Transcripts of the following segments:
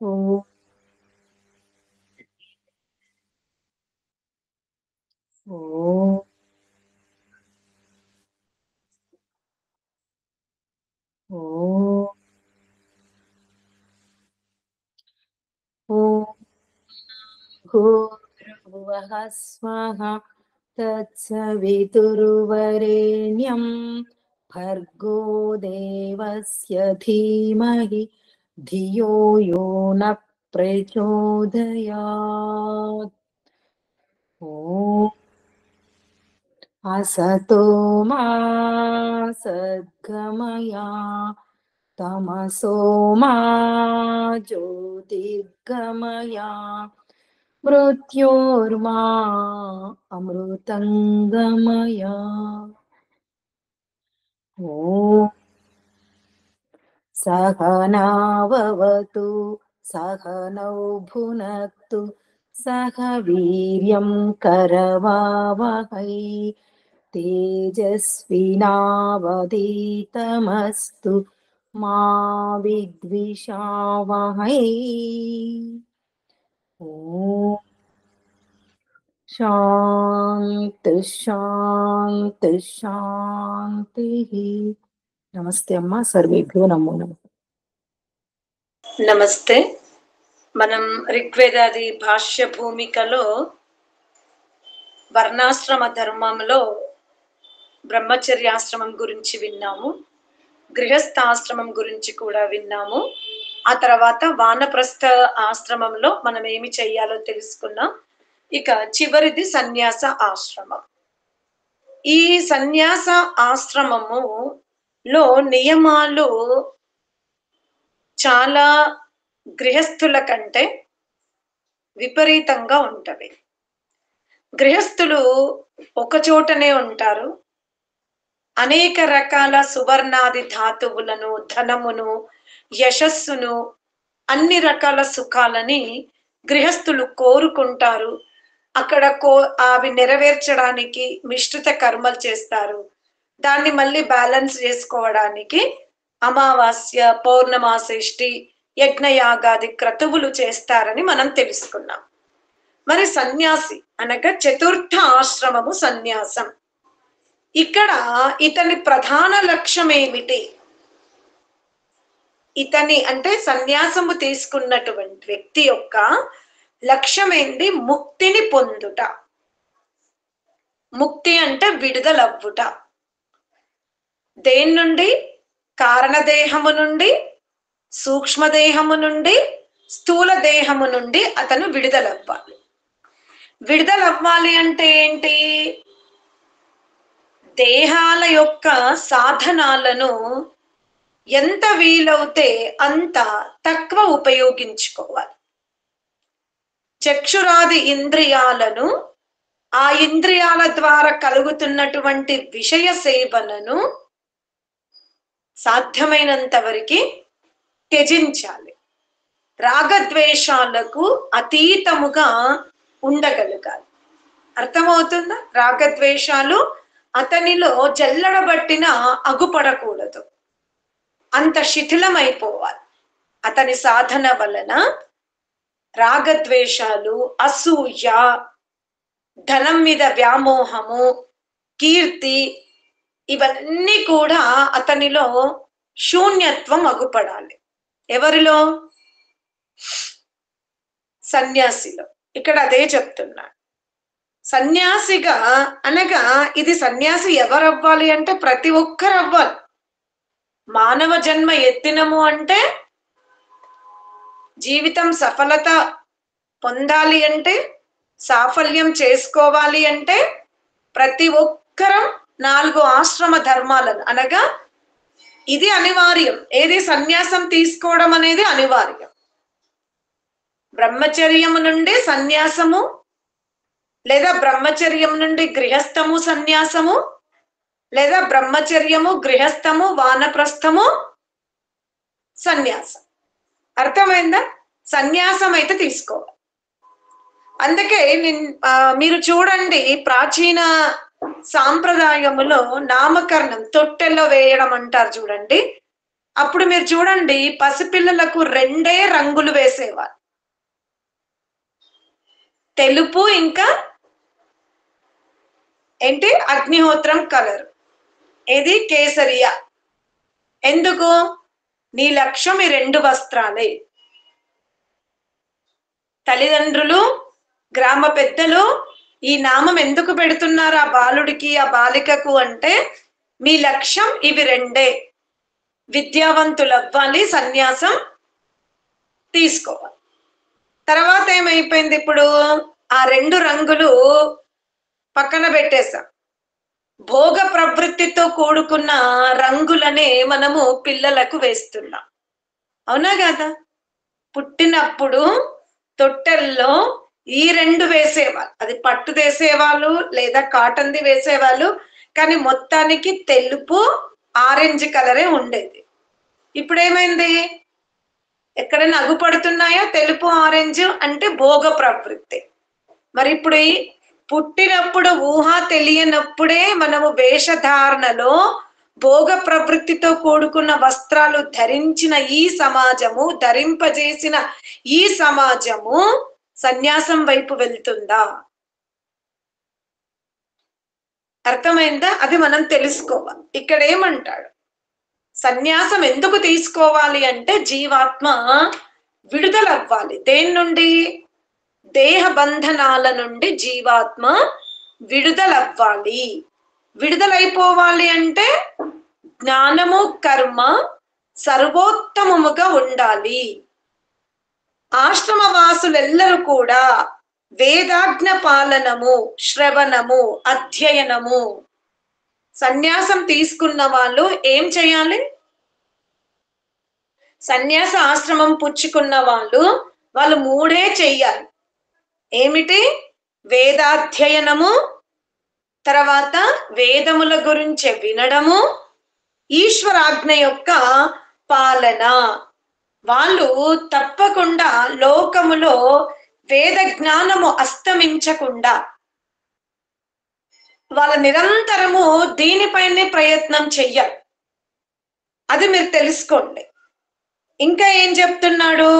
ఓ ఓ ఓ ఓం భూర్భువః స్వః తత్సవితుర్వరేణ్యం భర్గో దేవస్య ధీమహి ధియో యో న ప్రచోదయాత్. ఓం असतो मा सद्गमय तमसो मा ज्योतिर्गमय मृत्योर्मा अमृतङ्गमय. ॐ सहनाववतु सहनौ भुनक्तु सह वीर्यं करवावहै तेजस्विनावधीतमस्तु मा विद्विषावहै. ॐ शान्ति शान्ति शान्तिः. నమస్తే అమ్మ. సర్వేభ్యో నమో నమః. నమస్తే. మనం ఋగ్వేదాది భాష్య భూమికలో వర్ణాశ్రమ ధర్మంలో బ్రహ్మచర్యాశ్రమం గురించి విన్నాము, గృహస్థాశ్రమం గురించి కూడా విన్నాము. ఆ తర్వాత వానప్రస్థ ఆశ్రమంలో మనం ఏమి చెయ్యాలో తెలుసుకున్నాం. ఇక చివరిది సన్యాస ఆశ్రమం. ఈ సన్యాస ఆశ్రమములో నియమాలు చాలా గృహస్థుల కంటే విపరీతంగా ఉంటవి. గృహస్థులు ఒక చోటనే ఉంటారు. అనేక రకాల సువర్ణాది ధాతువులను, ధనమును, యశస్సును, అన్ని రకాల సుఖాలని గృహస్థులు కోరుకుంటారు. అక్కడ అవి నెరవేర్చడానికి మిశ్రిత కర్మలు చేస్తారు. దాన్ని మళ్ళీ బ్యాలెన్స్ చేసుకోవడానికి అమావాస్య, పౌర్ణమాసేష్టి, యజ్ఞయాగాది క్రతువులు చేస్తారని మనం తెలుసుకున్నాం. మరి సన్యాసి అనగా చతుర్థ ఆశ్రమము సన్యాసం. ఇక్కడ ఇతని ప్రధాన లక్ష్యం ఏమిటి? ఇతని అంటే సన్యాసము తీసుకున్నటువంటి వ్యక్తి యొక్క లక్ష్యం ఏంటి? ముక్తిని పొందుట. ముక్తి అంటే విడుదలవ్వుట. దేని నుండి? కారణదేహము నుండి, సూక్ష్మదేహము నుండి, స్థూల దేహము నుండి అతను విడుదలవ్వాలి. విడుదలవ్వాలి అంటే ఏంటి? దేహాల యొక్క సాధనాలను ఎంత వీలవుతే అంత తక్కువ ఉపయోగించుకోవాలి. చక్షురాది ఇంద్రియాలను, ఆ ఇంద్రియాల ద్వారా కలుగుతున్నటువంటి విషయ సేవనను సాధ్యమైనంత వరకు త్యజించాలి. రాగద్వేషాలకు అతీతముగా ఉండగలగాలి. అర్థమవుతుందా? రాగద్వేషాలు అతనిలో జల్లడబట్టిన అగుపడకూడదు, అంత శిథిలమైపోవాలి. అతని సాధన వలన రాగద్వేషాలు, అసూయ, ధనం మీద వ్యామోహము, కీర్తి, ఇవన్నీ కూడా అతనిలో శూన్యత్వం అగుపడాలి. ఎవరిలో? సన్యాసిలో. ఇక్కడ అదే చెప్తున్నాడు. సన్యాసిగా అనగా ఇది సన్యాసి ఎవరవ్వాలి అంటే ప్రతి ఒక్కరు అవ్వాలి. మానవ జన్మ ఎత్తినము అంటే, జీవితం సఫలత పొందాలి అంటే, సాఫల్యం చేసుకోవాలి అంటే ప్రతి ఒక్కరం 4 ఆశ్రమ ధర్మాలను అనగా ఇది అనివార్యం. ఏది? సన్యాసం తీసుకోవడం అనేది అనివార్యం. బ్రహ్మచర్యము నుండి సన్యాసము, లేదా బ్రహ్మచర్యం నుండి గృహస్థము సన్యాసము, లేదా బ్రహ్మచర్యము, గృహస్థము, వానప్రస్థము, సన్యాసం. అర్థమైందా? సన్యాసం అయితే తీసుకోవాలి. అందుకే మీరు చూడండి, ప్రాచీన సాంప్రదాయములో నామకరణం, తొట్టెలో వేయడం అంటారు చూడండి. అప్పుడు మీరు చూడండి, పసిపిల్లలకు రెండే రంగులు వేసేవారు, తెలుపు ఇంకా ఏంటి అగ్నిహోత్రం కలర్, ఏది కేసరియా. ఎందుకు? నీ లక్ష్యం ఈ రెండు వస్త్రాలే. తల్లిదండ్రులు, గ్రామ పెద్దలు ఈ నామం ఎందుకు పెడుతున్నారు ఆ బాలుడికి ఆ బాలికకు అంటే, మీ లక్ష్యం ఇవి రెండే, విద్యావంతులు అవ్వాలి, సన్యాసం తీసుకోవాలి. తర్వాత ఏమైపోయింది, ఇప్పుడు ఆ రెండు రంగులు పక్కన పెట్టేశాం. భోగ ప్రవృత్తితో కూడుకున్న రంగులనే మనము పిల్లలకు వేస్తున్నాం, అవునా కదా? పుట్టినప్పుడు తొట్టెల్లో ఈ రెండు వేసేవాళ్ళు, అది పట్టు వేసేవాళ్ళు లేదా కాటన్ది వేసేవాళ్ళు, కానీ మొత్తానికి తెలుపు ఆరెంజ్ కలరే ఉండేది. ఇప్పుడు ఏమైంది? ఎక్కడైనా అగుపడుతున్నాయా తెలుపు ఆరెంజ్ అంటే భోగ ప్రవృత్తి. మరి ఇప్పుడు పుట్టినప్పుడు ఊహ తెలియనప్పుడే మనము వేషధారణలో భోగ ప్రవృత్తితో కూడుకున్న వస్త్రాలు ధరించిన ఈ సమాజము, ధరింపజేసిన ఈ సమాజము సన్యాసం వైపు వెళ్తుందా? అర్థమైందా? అది మనం తెలుసుకోవాలి. ఇక్కడ ఏమంటాడు, సన్యాసం ఎందుకు తీసుకోవాలి అంటే జీవాత్మ విడుదలవ్వాలి. దేని నుండి? దేహ బంధనాల నుండి జీవాత్మ విడుదలవ్వాలి. విడుదలైపోవాలి అంటే జ్ఞానము కర్మ సర్వోత్తమముగా ఉండాలి. ఆశ్రమ వాసులెల్లరూ కూడా వేదాజ్ఞ పాలనము, శ్రవణము, అధ్యయనము. సన్యాసం తీసుకున్న వాళ్ళు ఏం చేయాలి? సన్యాస ఆశ్రమం పుచ్చుకున్న వాళ్ళు మూడే చెయ్యాలి. ఏమిటి? వేదాధ్యయనము, తర్వాత వేదముల గురించి వినడము, ఈశ్వరాజ్ఞ యొక్క పాలన. వాళ్ళు తప్పకుండా లోకములో వేద జ్ఞానము అస్తమించకుండా వాళ్ళ నిరంతరము దీనిపైనే ప్రయత్నం చెయ్యాలి. అది మీరు తెలుసుకోండి. ఇంకా ఏం చెప్తున్నాడు?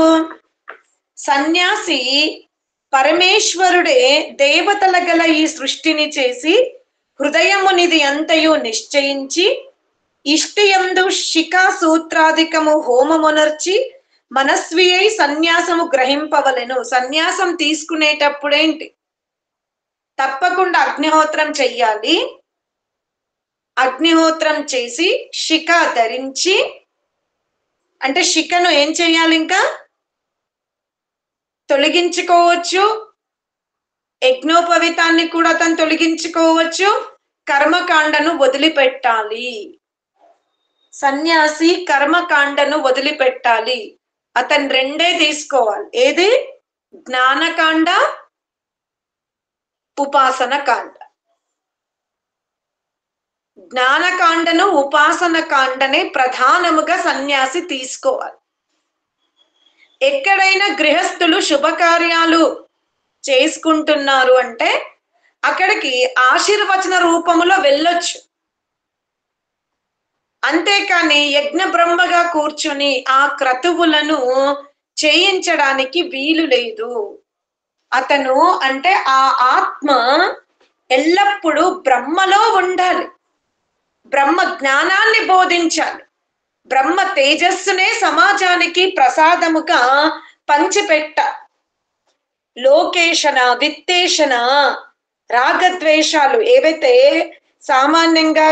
సన్యాసి పరమేశ్వరుడే దేవతల గల ఈ సృష్టిని చేసి హృదయమునిది అంతయు నిశ్చయించి ఇష్టియందు శిఖా సూత్రాధికము హోమమునర్చి మనస్వి అయి సన్యాసము గ్రహింపవలెను. సన్యాసం తీసుకునేటప్పుడేంటి? తప్పకుండా అగ్నిహోత్రం చెయ్యాలి. అగ్నిహోత్రం చేసి శిఖ ధరించి, అంటే శిఖను ఏం చెయ్యాలి? ఇంకా తొలగించుకోవచ్చు, యజ్ఞోపవితాన్ని కూడా తను తొలగించుకోవచ్చు, కర్మకాండను వదిలిపెట్టాలి. సన్యాసి కర్మకాండను వదిలిపెట్టాలి. అతను రెండే తీసుకోవాలి. ఏది? జ్ఞానకాండ, ఉపాసన కాండ. జ్ఞానకాండను ఉపాసన కాండనే ప్రధానముగా సన్యాసి తీసుకోవాలి. ఎక్కడైనా గృహస్థులు శుభకార్యాలు చేసుకుంటున్నారు అంటే అక్కడికి ఆశీర్వచన రూపములో వెళ్ళొచ్చు, అంతేకాని యజ్ఞ బ్రహ్మగా కూర్చుని ఆ క్రతువులను చేయించడానికి వీలు లేదు. అతను అంటే ఆ ఆత్మ ఎల్లప్పుడూ బ్రహ్మలో ఉండాలి, బ్రహ్మ జ్ఞానాన్ని బోధించాలి, బ్రహ్మ తేజస్సునే సమాజానికి ప్రసాదముగా పంచిపెట్ట. లోకేషణ, విత్తేషణ, రాగద్వేషాలు ఏవైతే సామాన్యంగా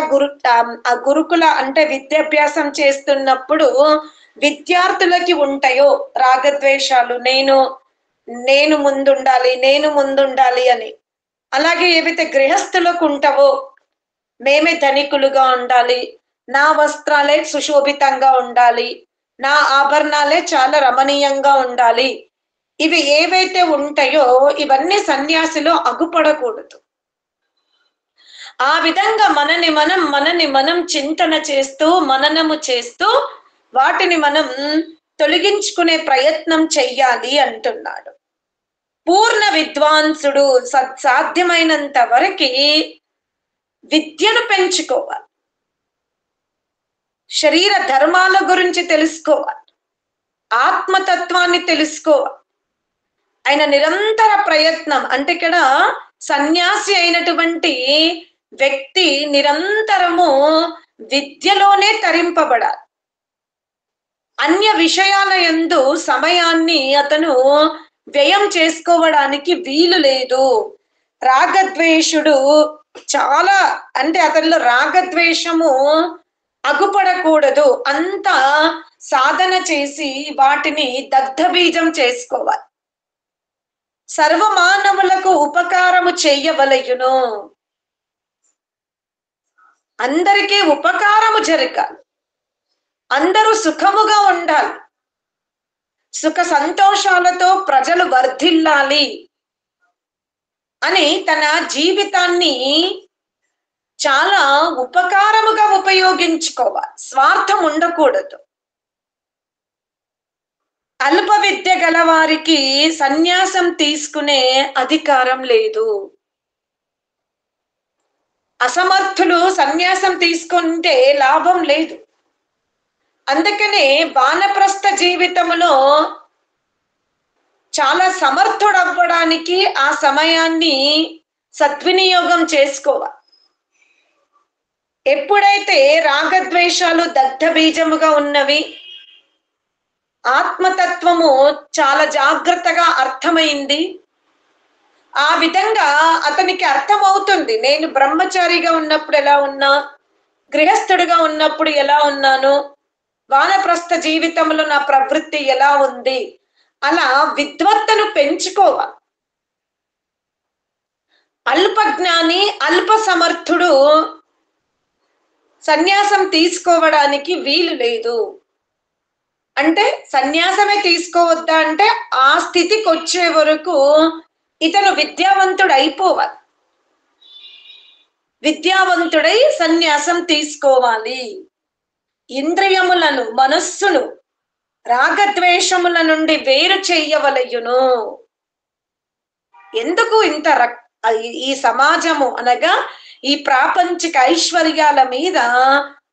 గురుకుల అంటే విద్యాభ్యాసం చేస్తున్నప్పుడు విద్యార్థులకి ఉంటాయో రాగద్వేషాలు, నేను ముందుండాలి, నేను ముందుండాలి అని, అలాగే ఏవైతే గృహస్థులకు ఉంటావో మేమే ధనికులుగా ఉండాలి, నా వస్త్రాలే సుశోభితంగా ఉండాలి, నా ఆభరణాలే చాలా రమణీయంగా ఉండాలి, ఇవి ఏవైతే ఉంటాయో ఇవన్నీ సన్యాసిలో అగుపడకూడదు. ఆ విధంగా మనని మనం చింతన చేస్తూ మననము చేస్తూ వాటిని మనం తొలగించుకునే ప్రయత్నం చెయ్యాలి అంటున్నాడు. పూర్ణ విద్వాంసుడు సాధ్యమైనంత వరకు విద్యను పెంచుకోవాలి. శరీర ధర్మాల గురించి తెలుసుకోవాలి, ఆత్మతత్వాన్ని తెలుసుకోవాలి. ఆయన నిరంతర ప్రయత్నం అంటే ఇక్కడ సన్యాసి అయినటువంటి వ్యక్తి నిరంతరము విద్యలోనే తరింపబడాలి. అన్య విషయాల యందు సమయాన్ని అతను వ్యయం చేసుకోవడానికి వీలు లేదు. రాగద్వేషుడు చాలా అంటే అతనిలో రాగద్వేషము అగుపడకూడదు. అంత సాధన చేసి వాటిని దగ్ధబీజం చేసుకోవాలి. సర్వమానవులకు ఉపకారము చెయ్యవలయును, అందరికీ ఉపకారము జరగాలి, అందరూ సుఖముగా ఉండాలి, సుఖ సంతోషాలతో ప్రజలు వర్ధిల్లాలి అని తన జీవితాన్ని చాలా ఉపకారముగా ఉపయోగించుకోవాలి. స్వార్థం ఉండకూడదు. అల్ప విద్య గలవారికి సన్యాసం తీసుకునే అధికారం లేదు. అసమర్థులు సన్యాసం తీసుకుంటే లాభం లేదు. అందుకనే వానప్రస్థ జీవితంలో చాలా సమర్థుడవ్వడానికి ఆ సమయాన్ని సద్వినియోగం చేసుకోవాలి. ఎప్పుడైతే రాగద్వేషాలు దగ్ధ బీజముగా ఉన్నవి, ఆత్మతత్వము చాలా జాగ్రత్తగా అర్థమైంది, ఆ విధంగా అతనికి అర్థమవుతుంది నేను బ్రహ్మచారిగా ఉన్నప్పుడు ఎలా ఉన్నా, గృహస్థుడిగా ఉన్నప్పుడు ఎలా ఉన్నాను, వానప్రస్థ జీవితంలో నా ప్రవృత్తి ఎలా ఉంది, అలా విద్వత్తను పెంచుకోవాలి. అల్పజ్ఞాని అల్ప సమర్థుడు సన్యాసం తీసుకోవడానికి వీలు లేదు. అంటే సన్యాసమే తీసుకోవద్దా అంటే ఆ స్థితికి వచ్చే వరకు ఇతను విద్యావంతుడు అయిపోవాలి. విద్యావంతుడై సన్యాసం తీసుకోవాలి. ఇంద్రియములను మనస్సును రాగద్వేషముల నుండి వేరు చెయ్యవలయును. ఎందుకు ఇంత ఈ సమాజము అనగా ఈ ప్రాపంచిక ఐశ్వర్యాల మీద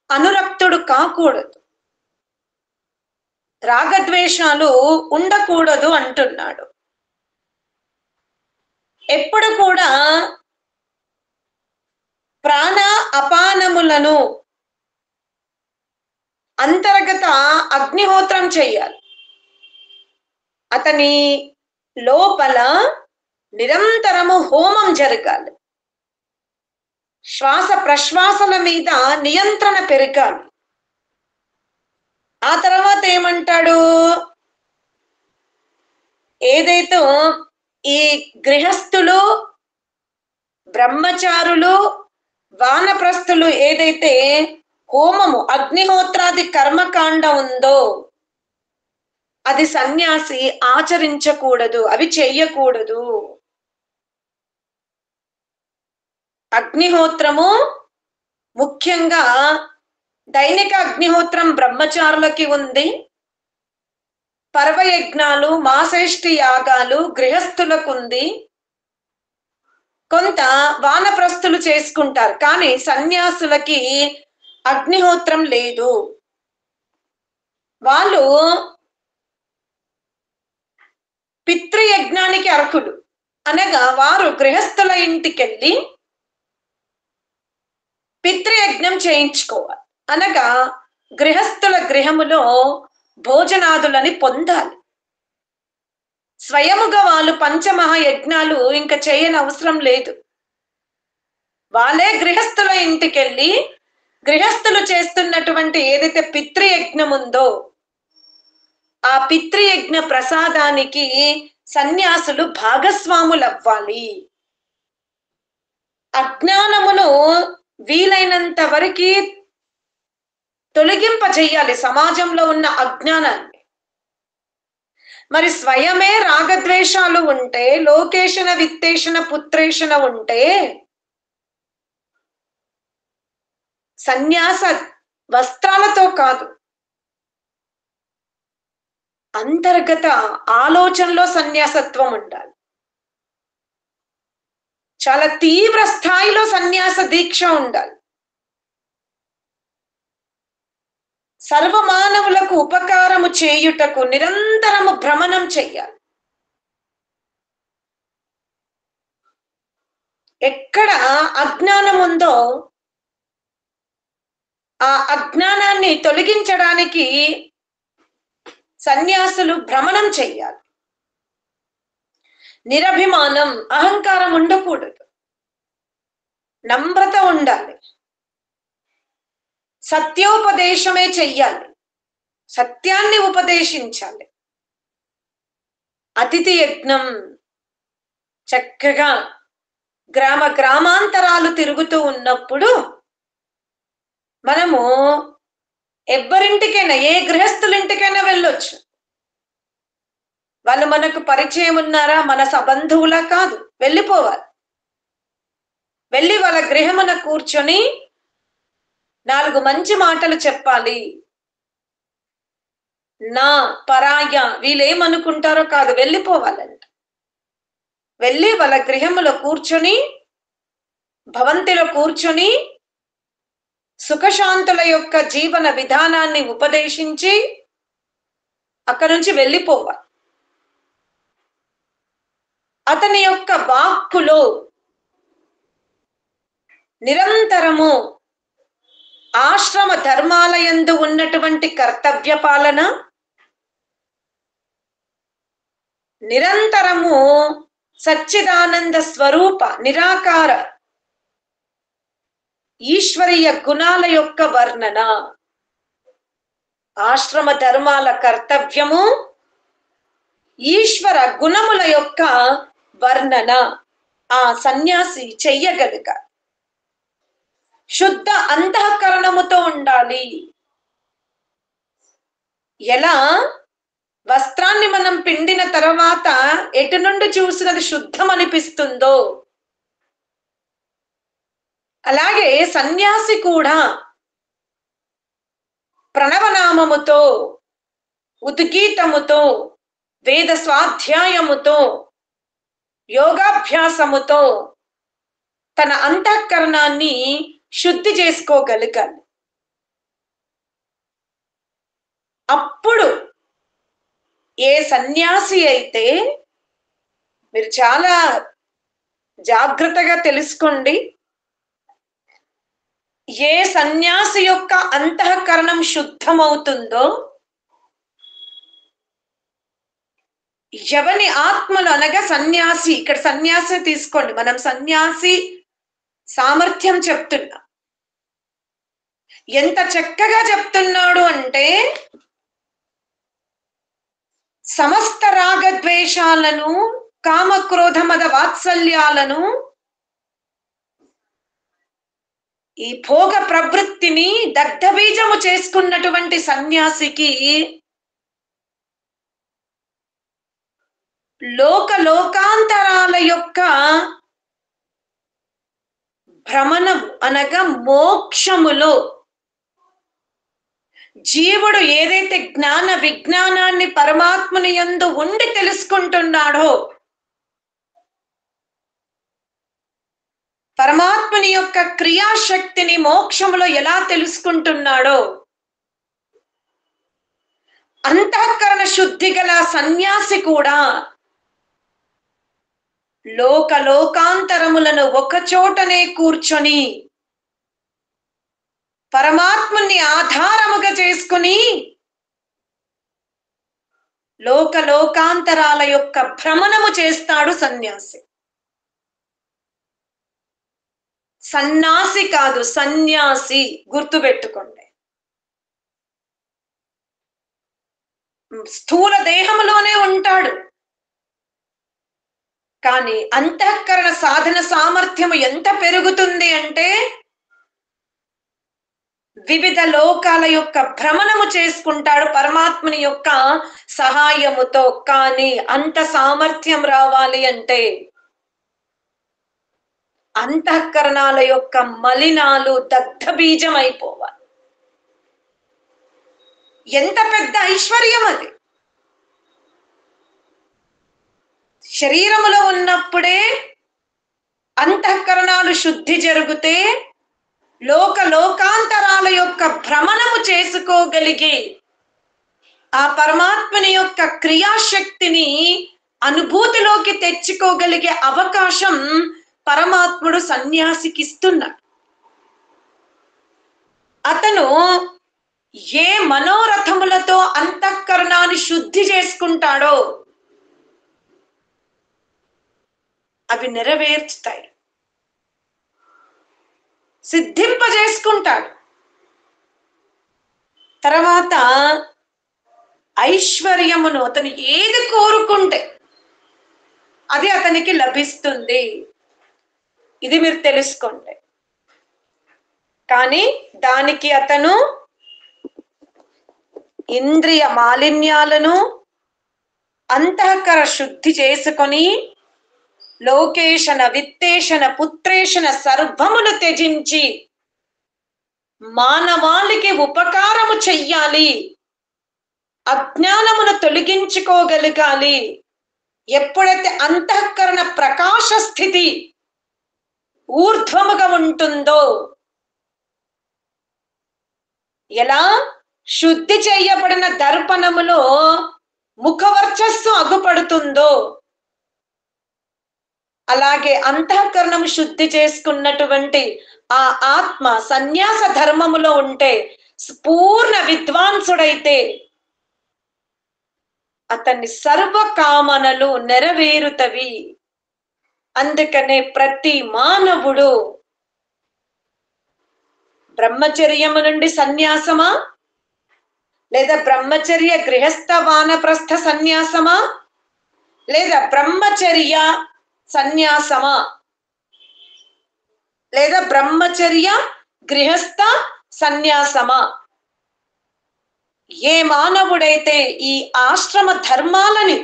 అనురక్తుడు కాకూడదు, రాగద్వేషాలు ఉండకూడదు అంటున్నాడు. ఎప్పుడు కూడా ప్రాణ అపానములను అంతర్గత అగ్నిహోత్రం చెయ్యాలి. అతని లోపల నిరంతరము హోమం జరగాలి. శ్వాస ప్రశ్వాసల మీద నియంత్రణ పెరగాలి. ఆ తర్వాత ఏమంటాడు, ఏదైతే ఈ గృహస్థులు, బ్రహ్మచారులు, వానప్రస్థులు ఏదైతే హోమము అగ్నిహోత్రాది కర్మకాండ ఉందో అది సన్యాసి ఆచరించకూడదు, అవి చెయ్యకూడదు. అగ్నిహోత్రము ముఖ్యంగా దైనిక అగ్నిహోత్రం బ్రహ్మచారులకి ఉంది. పర్వయజ్ఞాలు, మాసేష్టి యాగాలు గృహస్థులకు ఉంది. కొంత వానప్రస్థులు చేసుకుంటారు, కానీ సన్యాసులకి అగ్నిహోత్రం లేదు. వాళ్ళు పితృయజ్ఞానికి అర్హులు. అనగా వారు గృహస్థుల ఇంటికెళ్ళి పితృయజ్ఞం చేయించుకోవాలి. అనగా గృహస్థుల గృహములో భోజనాదులని పొందాలి. స్వయముగా వాళ్ళు పంచమహాయజ్ఞాలు ఇంకా చేయని అవసరం లేదు. వాళ్ళే గృహస్థుల ఇంటికెళ్ళి గృహస్థులు చేస్తున్నటువంటి ఏదైతే పితృయజ్ఞం ఉందో ఆ పితృయజ్ఞ ప్రసాదానికి సన్యాసులు భాగస్వాములు అవ్వాలి. అజ్ఞానమును వీలైనంత వరకు తొలగింపజేయాలి, సమాజంలో ఉన్న అజ్ఞానాన్ని. మరి స్వయమే రాగద్వేషాలు ఉంటే, లోకేషణ విత్తేషణ పుత్రేషణ ఉంటే సన్యాస వస్త్రాలతో కాదు, అంతర్గత ఆలోచనలో సన్యాసత్వం ఉండాలి. చాలా తీవ్ర స్థాయిలో సన్యాస దీక్ష ఉండాలి. సర్వమానవులకు ఉపకారము చేయుటకు నిరంతరము భ్రమణం చెయ్యాలి. ఎక్కడ అజ్ఞానం ఉందో ఆ అజ్ఞానాన్ని తొలగించడానికి సన్యాసులు భ్రమణం చెయ్యాలి. నిరభిమానం, అహంకారం ఉండకూడదు, నమ్రత ఉండాలి, సత్యోపదేశమే చెయ్యాలి, సత్యాన్ని ఉపదేశించాలి. అతిథి యజ్ఞం, చక్కగా గ్రామాంతరాలు తిరుగుతూ ఉన్నప్పుడు మనము ఎవరింటికైనా, ఏ గృహస్థులింటికైనా వెళ్ళొచ్చు. వాళ్ళు మనకు పరిచయం ఉన్నారా, మన సబంధువులా కాదు, వెళ్ళిపోవాలి. వెళ్ళి వాళ్ళ గృహమున కూర్చొని 4 మంచి మాటలు చెప్పాలి. నా పరాయ వీళ్ళేమనుకుంటారో కాదు, వెళ్ళిపోవాలంట. వెళ్ళి వాళ్ళ గృహములో కూర్చొని, భవంతిలో కూర్చొని సుఖశాంతుల యొక్క జీవన విధానాన్ని ఉపదేశించి అక్కడి నుంచి వెళ్ళిపోవాలి. అతని యొక్క వాక్కులో నిరంతరము ఆశ్రమ ధర్మాలయందు ఉన్నటువంటి కర్తవ్య పాలన, నిరంతరము సచ్చిదానంద స్వరూప నిరాకార ఈశ్వరీయ గుణాల యొక్క వర్ణన, ఆశ్రమ ధర్మాల కర్తవ్యము, ఈశ్వర గుణముల యొక్క వర్ణన ఆ సన్యాసి చెయ్యగలుగ. శుద్ధ అంతఃకరణముతో ఉండాలి. ఎలా వస్త్రాన్ని మనం పిండిన తర్వాత ఎటు నుండి చూసినది శుద్ధం అనిపిస్తుందో, అలాగే సన్యాసి కూడా ప్రణవనామముతో, ఉద్గీతముతో, వేద స్వాధ్యాయముతో, యోగాభ్యాసముతో తన అంతఃకరణాన్ని శుద్ధి చేసుకోగలగాలి. అప్పుడు ఏ సన్యాసి అయితే, మీరు చాలా జాగ్రత్తగా తెలుసుకోండి, ఏ సన్యాసి యొక్క అంతఃకరణం శుద్ధమవుతుందో, ఎవని ఆత్మలు అనగా సన్యాసి, ఇక్కడ సన్యాసి తీసుకోండి, మనం సన్యాసి సామర్థ్యం చెప్తున్నా. ఎంత చక్కగా చెప్తున్నాడు అంటే, సమస్త రాగద్వేషాలను, కామక్రోధ మద వాత్సల్యాలను, ఈ భోగ ప్రవృత్తిని దగ్ధబీజము చేసుకున్నటువంటి సన్యాసికి లోకాంతరాల యొక్క భ్రమణం అనగా మోక్షములో జీవుడు ఏదైతే జ్ఞాన విజ్ఞానాన్ని పరమాత్మని యందు ఉండి తెలుసుకుంటున్నాడో, పరమాత్మని యొక్క క్రియాశక్తిని మోక్షములో ఎలా తెలుసుకుంటున్నాడో, అంతఃకరణ శుద్ధి గల సన్యాసి కూడా లోకాంతరములను ఒక చోటనే కూర్చొని పరమాత్మని ఆధారముగా చేసుకుని లోకాంతరాల యొక్క భ్రమణము చేస్తాడు సన్యాసి. సన్యాసి కాదు, సన్యాసి, గుర్తుపెట్టుకోండి. స్థూల దేహంలోనే ఉంటాడు, కానీ అంతఃకరణ సాధన సామర్థ్యము ఎంత పెరుగుతుంది అంటే వివిధ లోకాల యొక్క భ్రమణము చేసుకుంటాడు పరమాత్మని యొక్క సహాయముతో. కానీ అంత సామర్థ్యం రావాలి అంటే అంతఃకరణాల యొక్క మలినాలు దగ్ధ బీజం అయిపోవాలి. ఎంత పెద్ద ఐశ్వర్యం అది! శరీరములో ఉన్నప్పుడే అంతఃకరణాలు శుద్ధి జరిగితే లోకాంతరాల యొక్క భ్రమణము చేసుకోగలిగి ఆ పరమాత్మని యొక్క క్రియాశక్తిని అనుభూతిలోకి తెచ్చుకోగలిగే అవకాశం పరమాత్ముడు సన్యాసికి ఇస్తున్నాడు. అతను ఏ మనోరథములతో అంతఃకరణాన్ని శుద్ధి చేసుకుంటాడో అవి నెరవేర్చుతాయి, సిద్ధింపజేసుకుంటాడు. తర్వాత ఐశ్వర్యమును అతను ఏది కోరుకుంటే అది అతనికి లభిస్తుంది. ఇది మీరు తెలుసుకోండి. కానీ దానికి అతను ఇంద్రియ మాలిన్యాలను అంతఃకర శుద్ధి చేసుకొని లోకేశన విత్తేషణ పుత్రేషణ సర్వమును త్యజించి మానవాళికి ఉపకారము చెయ్యాలి, అజ్ఞానమును తొలగించుకోగలగాలి. ఎప్పుడైతే అంతఃకరణ ప్రకాశ స్థితి ఊర్ధ్వముగా ఉంటుందో, ఎలా శుద్ధి చేయబడిన దర్పణములో ముఖవర్చస్సు అగుపడుతుందో అలాగే అంతఃకరణము శుద్ధి చేసుకున్నటువంటి ఆ ఆత్మ సన్యాస ధర్మములో ఉంటే పూర్ణ విద్వాంసుడైతే అతన్ని సర్వకామనలు నెరవేరుతవి. అందుకనే ప్రతి మానవుడు బ్రహ్మచర్యము నుండి సన్యాసమా లేదా బ్రహ్మచర్య గృహస్థ వానప్రస్థ సన్యాసమా లేదా బ్రహ్మచర్య సన్యాసమా లేదా బ్రహ్మచర్య గృహస్థ సన్యాసమా, ఏ మానవుడైతే ఈ ఆశ్రమ ధర్మాలని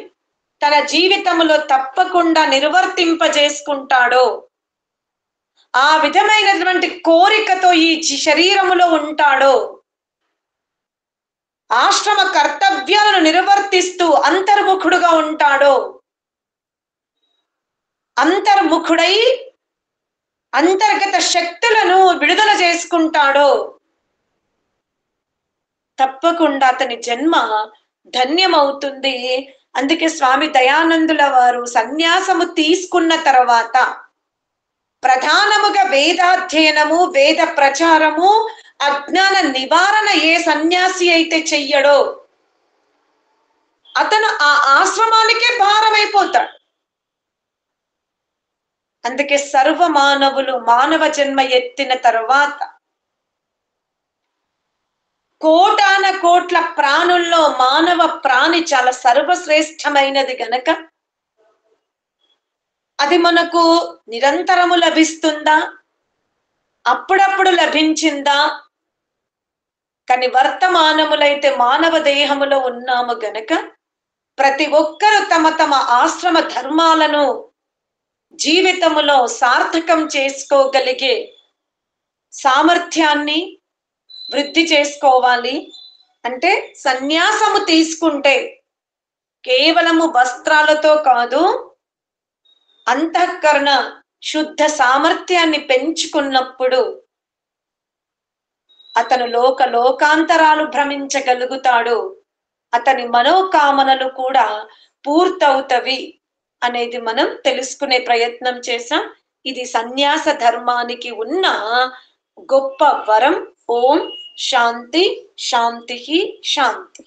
తన జీవితంలో తప్పకుండా నిర్వర్తింపజేసుకుంటాడో, ఆ విధమైనటువంటి కోరికతో ఈ శరీరములో ఉంటాడో, ఆశ్రమ కర్తవ్యాలను నిర్వర్తిస్తూ అంతర్ముఖుడుగా ఉంటాడో, అంతర్ముఖుడై అంతర్గత శక్తులను విడుదల చేసుకుంటాడో తప్పకుండా అతని జన్మ ధన్యమవుతుంది. అందుకే స్వామి దయానందుల వారు సన్యాసము తీసుకున్న తర్వాత ప్రధానముగా వేదాధ్యయనము వేద ప్రచారము అజ్ఞాన నివారణ ఏ సన్యాసి అయితే చెయ్యడో అతను ఆ ఆశ్రమానికే భారమైపోతాడు. అందుకే సర్వ మానవులు మానవ జన్మ ఎత్తిన తర్వాత కోటాన కోట్ల ప్రాణుల్లో మానవ ప్రాణి చాలా సర్వశ్రేష్టమైనది గనక అది మనకు నిరంతరము లభిస్తుందా, అప్పుడప్పుడు లభించిందా? కానీ వర్తమానములైతే మానవ దేహములో ఉన్నాము గనక ప్రతి ఒక్కరు తమ తమ ఆశ్రమ ధర్మాలను జీవితములో సార్థకం చేసుకోగలిగే సామర్థ్యాన్ని వృద్ధి చేసుకోవాలి. అంటే సన్యాసము తీసుకుంటే కేవలము వస్త్రాలతో కాదు, అంతఃకరణ శుద్ధ సామర్థ్యాన్ని పెంచుకున్నప్పుడు అతను లోకాంతరాలు భ్రమించగలుగుతాడు, అతని మనోకామనలు కూడా పూర్తవుతవి అనేది మనం తెలుసుకునే ప్రయత్నం చేసాం. ఇది సన్యాస ధర్మానికి ఉన్న గొప్ప వరం. ఓం శాంతి శాంతి శాంతి.